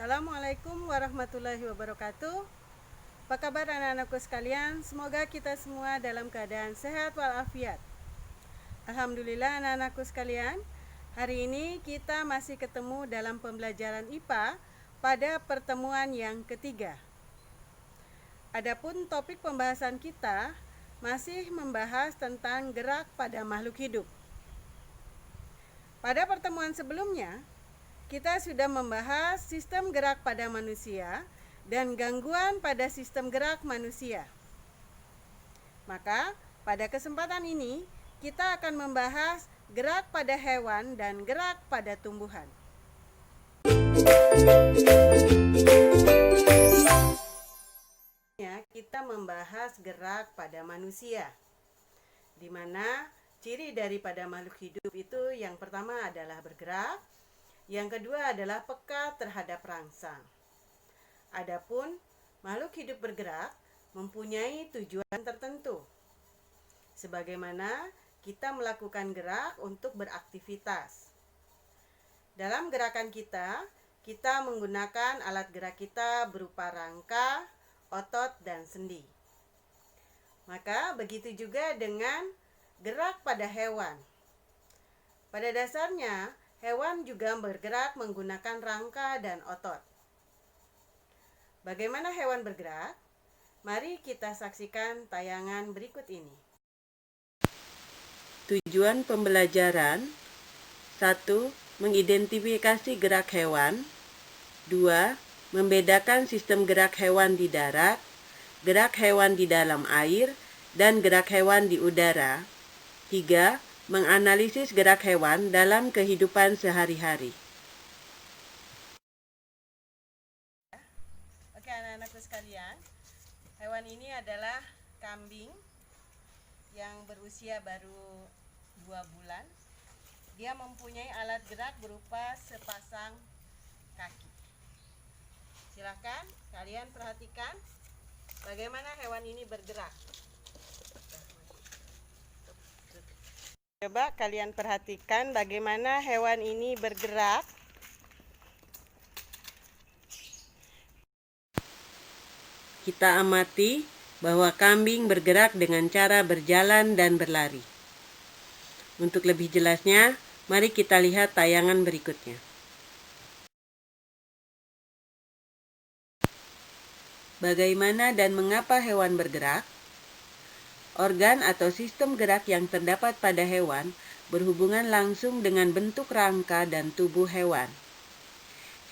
Assalamualaikum warahmatullahi wabarakatuh. Apa kabar anak-anakku sekalian? Semoga kita semua dalam keadaan sehat walafiat. Alhamdulillah anak-anakku sekalian, hari ini kita masih ketemu dalam pembelajaran IPA pada pertemuan yang ketiga. Adapun topik pembahasan kita masih membahas tentang gerak pada makhluk hidup. Pada pertemuan sebelumnya, kita sudah membahas sistem gerak pada manusia dan gangguan pada sistem gerak manusia. Maka, pada kesempatan ini kita akan membahas gerak pada hewan dan gerak pada tumbuhan. Kita membahas gerak pada manusia, di mana ciri daripada makhluk hidup itu yang pertama adalah bergerak, yang kedua adalah peka terhadap rangsang. Adapun makhluk hidup bergerak mempunyai tujuan tertentu. Sebagaimana kita melakukan gerak untuk beraktivitas. Dalam gerakan kita menggunakan alat gerak kita berupa rangka, otot, dan sendi. Maka begitu juga dengan gerak pada hewan. Pada dasarnya, hewan juga bergerak menggunakan rangka dan otot. Bagaimana hewan bergerak? Mari kita saksikan tayangan berikut ini. Tujuan pembelajaran: 1. Mengidentifikasi gerak hewan. 2. Membedakan sistem gerak hewan di darat, gerak hewan di dalam air, dan gerak hewan di udara. 3. Menganalisis gerak hewan dalam kehidupan sehari-hari. Oke anak-anakku sekalian, hewan ini adalah kambing yang berusia baru 2 bulan. Dia mempunyai alat gerak berupa sepasang kaki. Silakan kalian perhatikan bagaimana hewan ini bergerak. Coba kalian perhatikan bagaimana hewan ini bergerak. Kita amati bahwa kambing bergerak dengan cara berjalan dan berlari. Untuk lebih jelasnya, mari kita lihat tayangan berikutnya. Bagaimana dan mengapa hewan bergerak? Organ atau sistem gerak yang terdapat pada hewan berhubungan langsung dengan bentuk rangka dan tubuh hewan.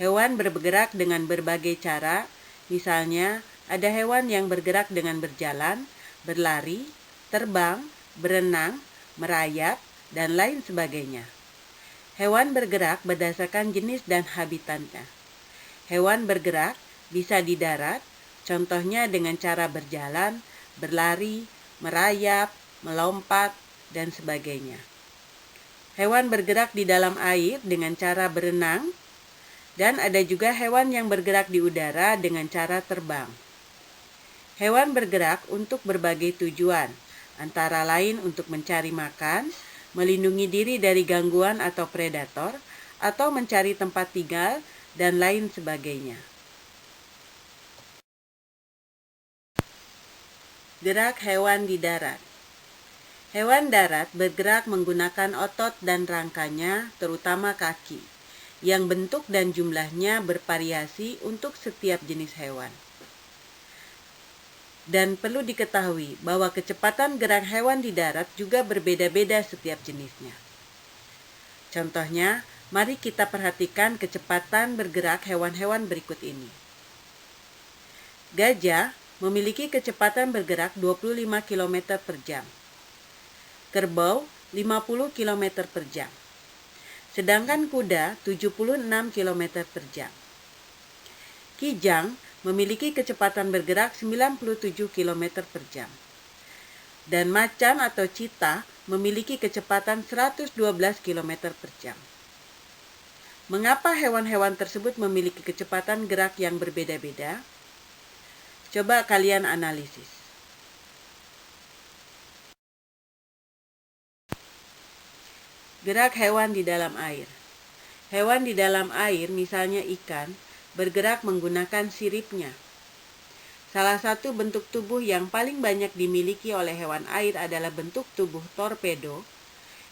Hewan bergerak dengan berbagai cara, misalnya ada hewan yang bergerak dengan berjalan, berlari, terbang, berenang, merayap, dan lain sebagainya. Hewan bergerak berdasarkan jenis dan habitatnya. Hewan bergerak bisa di darat, contohnya dengan cara berjalan, berlari, merayap, melompat, dan sebagainya. Hewan bergerak di dalam air dengan cara berenang, dan ada juga hewan yang bergerak di udara dengan cara terbang. Hewan bergerak untuk berbagai tujuan, antara lain untuk mencari makan, melindungi diri dari gangguan atau predator, atau mencari tempat tinggal, dan lain sebagainya. Gerak hewan di darat. Hewan darat bergerak menggunakan otot dan rangkanya, terutama kaki, yang bentuk dan jumlahnya bervariasi untuk setiap jenis hewan. Dan perlu diketahui bahwa kecepatan gerak hewan di darat juga berbeda-beda setiap jenisnya. Contohnya, mari kita perhatikan kecepatan bergerak hewan-hewan berikut ini. Gajah memiliki kecepatan bergerak 25 km per jam. Kerbau 50 km per jam. Sedangkan kuda 76 km per jam. Kijang memiliki kecepatan bergerak 97 km per jam. Dan macan atau cheetah memiliki kecepatan 112 km per jam. Mengapa hewan-hewan tersebut memiliki kecepatan gerak yang berbeda-beda? Coba kalian analisis. Gerak hewan di dalam air. Hewan di dalam air, misalnya ikan, bergerak menggunakan siripnya. Salah satu bentuk tubuh yang paling banyak dimiliki oleh hewan air adalah bentuk tubuh torpedo,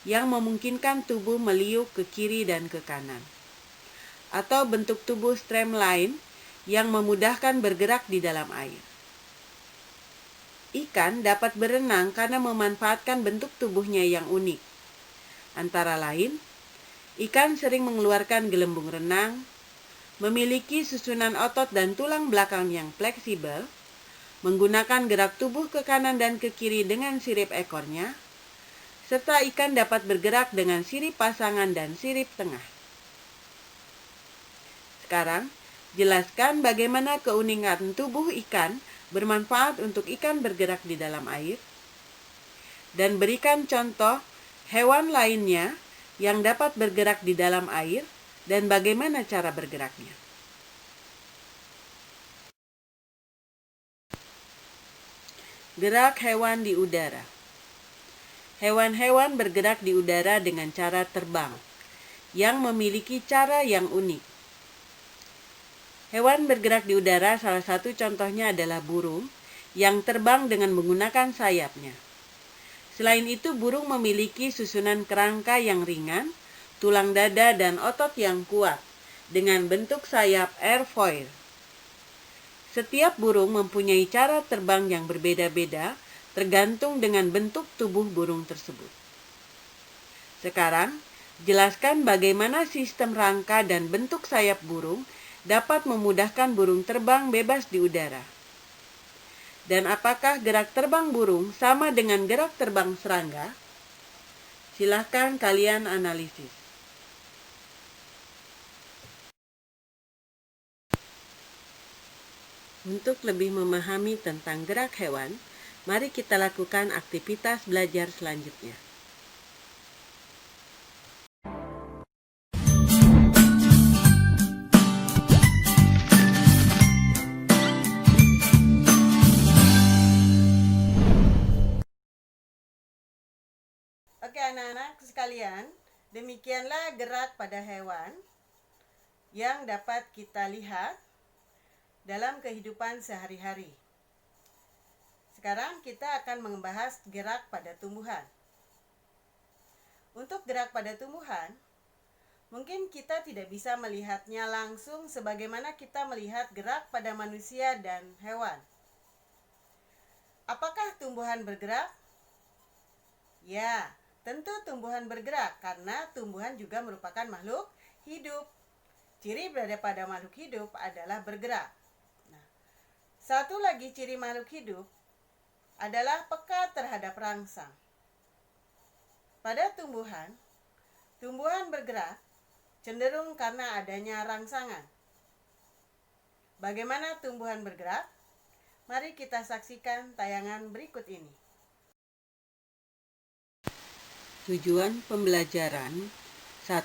yang memungkinkan tubuh meliuk ke kiri dan ke kanan. Atau bentuk tubuh streamline, yang memudahkan bergerak di dalam air. Ikan dapat berenang karena memanfaatkan bentuk tubuhnya yang unik. Antara lain, ikan sering mengeluarkan gelembung renang, memiliki susunan otot dan tulang belakang yang fleksibel, menggunakan gerak tubuh ke kanan dan ke kiri dengan sirip ekornya, serta ikan dapat bergerak dengan sirip pasangan dan sirip tengah. Sekarang, jelaskan bagaimana keunikan tubuh ikan bermanfaat untuk ikan bergerak di dalam air, dan berikan contoh hewan lainnya yang dapat bergerak di dalam air dan bagaimana cara bergeraknya. Gerak hewan di udara. Hewan-hewan bergerak di udara dengan cara terbang, yang memiliki cara yang unik. Hewan bergerak di udara salah satu contohnya adalah burung, yang terbang dengan menggunakan sayapnya. Selain itu, burung memiliki susunan kerangka yang ringan, tulang dada dan otot yang kuat, dengan bentuk sayap airfoil. Setiap burung mempunyai cara terbang yang berbeda-beda, tergantung dengan bentuk tubuh burung tersebut. Sekarang, jelaskan bagaimana sistem rangka dan bentuk sayap burung dapat memudahkan burung terbang bebas di udara. Dan apakah gerak terbang burung sama dengan gerak terbang serangga? Silahkan kalian analisis. Untuk lebih memahami tentang gerak hewan, mari kita lakukan aktivitas belajar selanjutnya. Oke anak-anak sekalian, demikianlah gerak pada hewan yang dapat kita lihat dalam kehidupan sehari-hari. Sekarang kita akan membahas gerak pada tumbuhan. Untuk gerak pada tumbuhan, mungkin kita tidak bisa melihatnya langsung sebagaimana kita melihat gerak pada manusia dan hewan. Apakah tumbuhan bergerak? Ya, tentu tumbuhan bergerak karena tumbuhan juga merupakan makhluk hidup. Ciri berada pada makhluk hidup adalah bergerak. Nah, satu lagi ciri makhluk hidup adalah peka terhadap rangsang. Pada tumbuhan bergerak cenderung karena adanya rangsangan. Bagaimana tumbuhan bergerak? Mari kita saksikan tayangan berikut ini. Tujuan pembelajaran 1.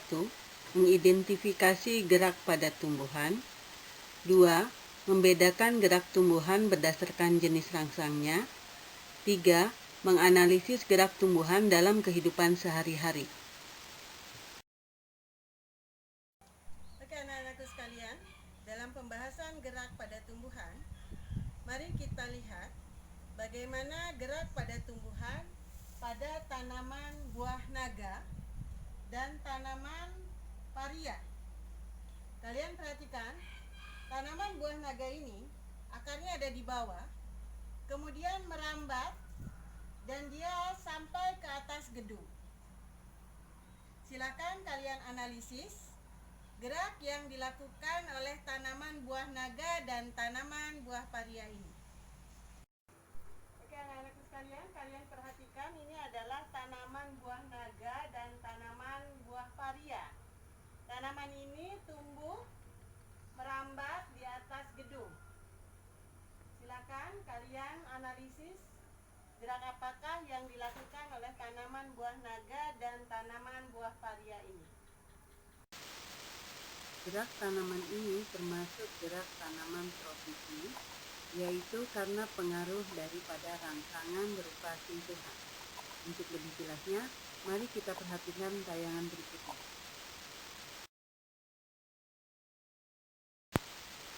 Mengidentifikasi gerak pada tumbuhan. 2. Membedakan gerak tumbuhan berdasarkan jenis rangsangnya. 3. Menganalisis gerak tumbuhan dalam kehidupan sehari-hari. Oke anak-anakku sekalian, dalam pembahasan gerak pada tumbuhan, mari kita lihat bagaimana gerak pada tumbuhan pada tanaman buah naga dan tanaman paria. Kalian perhatikan, tanaman buah naga ini akarnya ada di bawah, kemudian merambat dan dia sampai ke atas gedung. Silakan kalian analisis gerak yang dilakukan oleh tanaman buah naga dan tanaman buah paria ini. Oke anak-anakku sekalian, kalian perhatikan ini adalah tanaman buah naga dan tanaman buah paria. Tanaman ini tumbuh merambat di atas gedung. Silakan kalian analisis gerak apakah yang dilakukan oleh tanaman buah naga dan tanaman buah paria ini. Gerak tanaman ini termasuk gerak tanaman tropisi, yaitu karena pengaruh daripada rangsangan berupa sentuhan. Untuk lebih jelasnya, mari kita perhatikan tayangan berikutnya.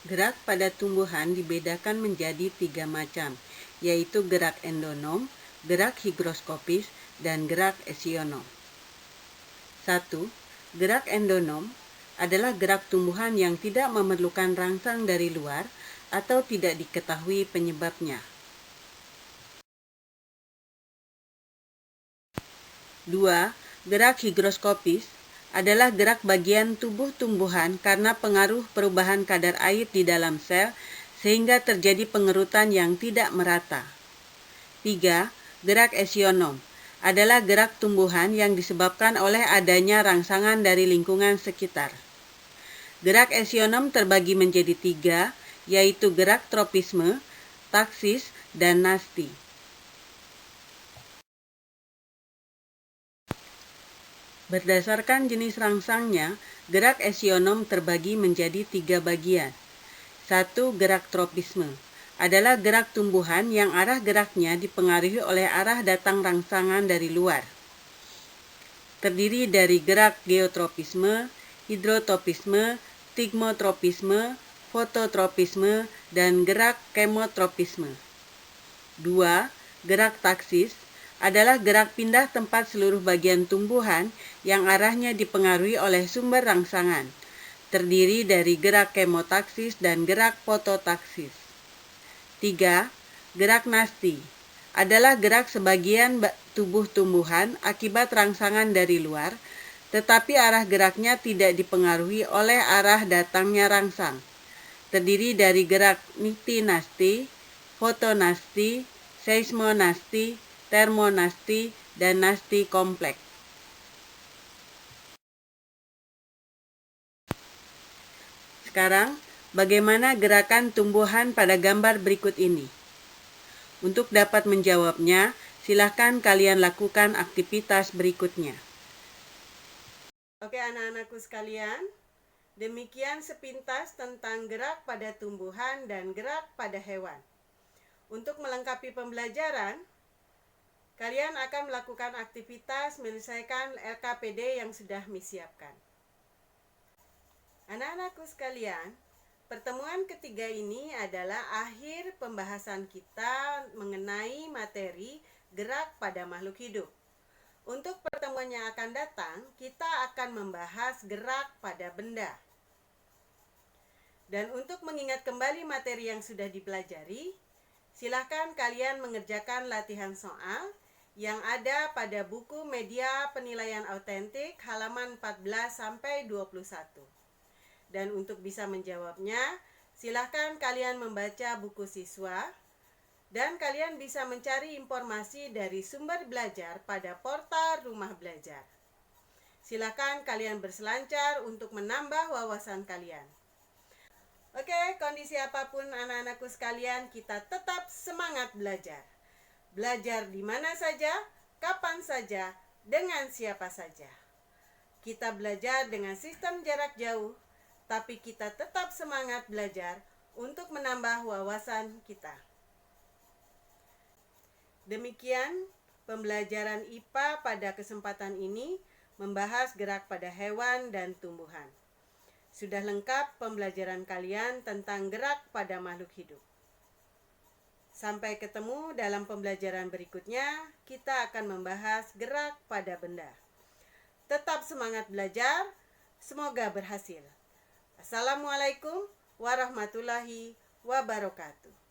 Gerak pada tumbuhan dibedakan menjadi 3 macam, yaitu gerak endonom, gerak higroskopis, dan gerak esionom. 1. Gerak endonom adalah gerak tumbuhan yang tidak memerlukan rangsang dari luar atau tidak diketahui penyebabnya. 2. Gerak higroskopis adalah gerak bagian tubuh tumbuhan karena pengaruh perubahan kadar air di dalam sel sehingga terjadi pengerutan yang tidak merata. 3. Gerak esionom adalah gerak tumbuhan yang disebabkan oleh adanya rangsangan dari lingkungan sekitar. Gerak esionom terbagi menjadi 3, yaitu gerak tropisme, taksis, dan nasti. Berdasarkan jenis rangsangnya, gerak esionom terbagi menjadi 3 bagian. 1. Gerak tropisme adalah gerak tumbuhan yang arah geraknya dipengaruhi oleh arah datang rangsangan dari luar. Terdiri dari gerak geotropisme, hidrotropisme, stigmotropisme, fototropisme, dan gerak kemotropisme. 2. Gerak taksis adalah gerak pindah tempat seluruh bagian tumbuhan yang arahnya dipengaruhi oleh sumber rangsangan, terdiri dari gerak kemotaksis dan gerak fototaksis. 3. Gerak nasti adalah gerak sebagian tubuh tumbuhan akibat rangsangan dari luar, tetapi arah geraknya tidak dipengaruhi oleh arah datangnya rangsang, terdiri dari gerak niktinasti, fotonasti, seismonasti, termonasti, dan nasti kompleks. Sekarang, bagaimana gerakan tumbuhan pada gambar berikut ini? Untuk dapat menjawabnya, silakan kalian lakukan aktivitas berikutnya. Oke anak-anakku sekalian, demikian sepintas tentang gerak pada tumbuhan dan gerak pada hewan. Untuk melengkapi pembelajaran, kalian akan melakukan aktivitas menyelesaikan LKPD yang sudah disiapkan. Anak-anakku sekalian, pertemuan ketiga ini adalah akhir pembahasan kita mengenai materi gerak pada makhluk hidup. Untuk pertemuan yang akan datang, kita akan membahas gerak pada benda. Dan untuk mengingat kembali materi yang sudah dipelajari, silakan kalian mengerjakan latihan soal yang ada pada buku Media Penilaian Autentik halaman 14-21. Dan untuk bisa menjawabnya, silakan kalian membaca buku siswa dan kalian bisa mencari informasi dari sumber belajar pada portal Rumah Belajar. Silakan kalian berselancar untuk menambah wawasan kalian. Oke, kondisi apapun anak-anakku sekalian, kita tetap semangat belajar. Belajar di mana saja, kapan saja, dengan siapa saja. Kita belajar dengan sistem jarak jauh, tapi kita tetap semangat belajar untuk menambah wawasan kita. Demikian pembelajaran IPA pada kesempatan ini membahas gerak pada hewan dan tumbuhan. Sudah lengkap pembelajaran kalian tentang gerak pada makhluk hidup. Sampai ketemu dalam pembelajaran berikutnya, kita akan membahas gerak pada benda. Tetap semangat belajar, semoga berhasil. Assalamualaikum warahmatullahi wabarakatuh.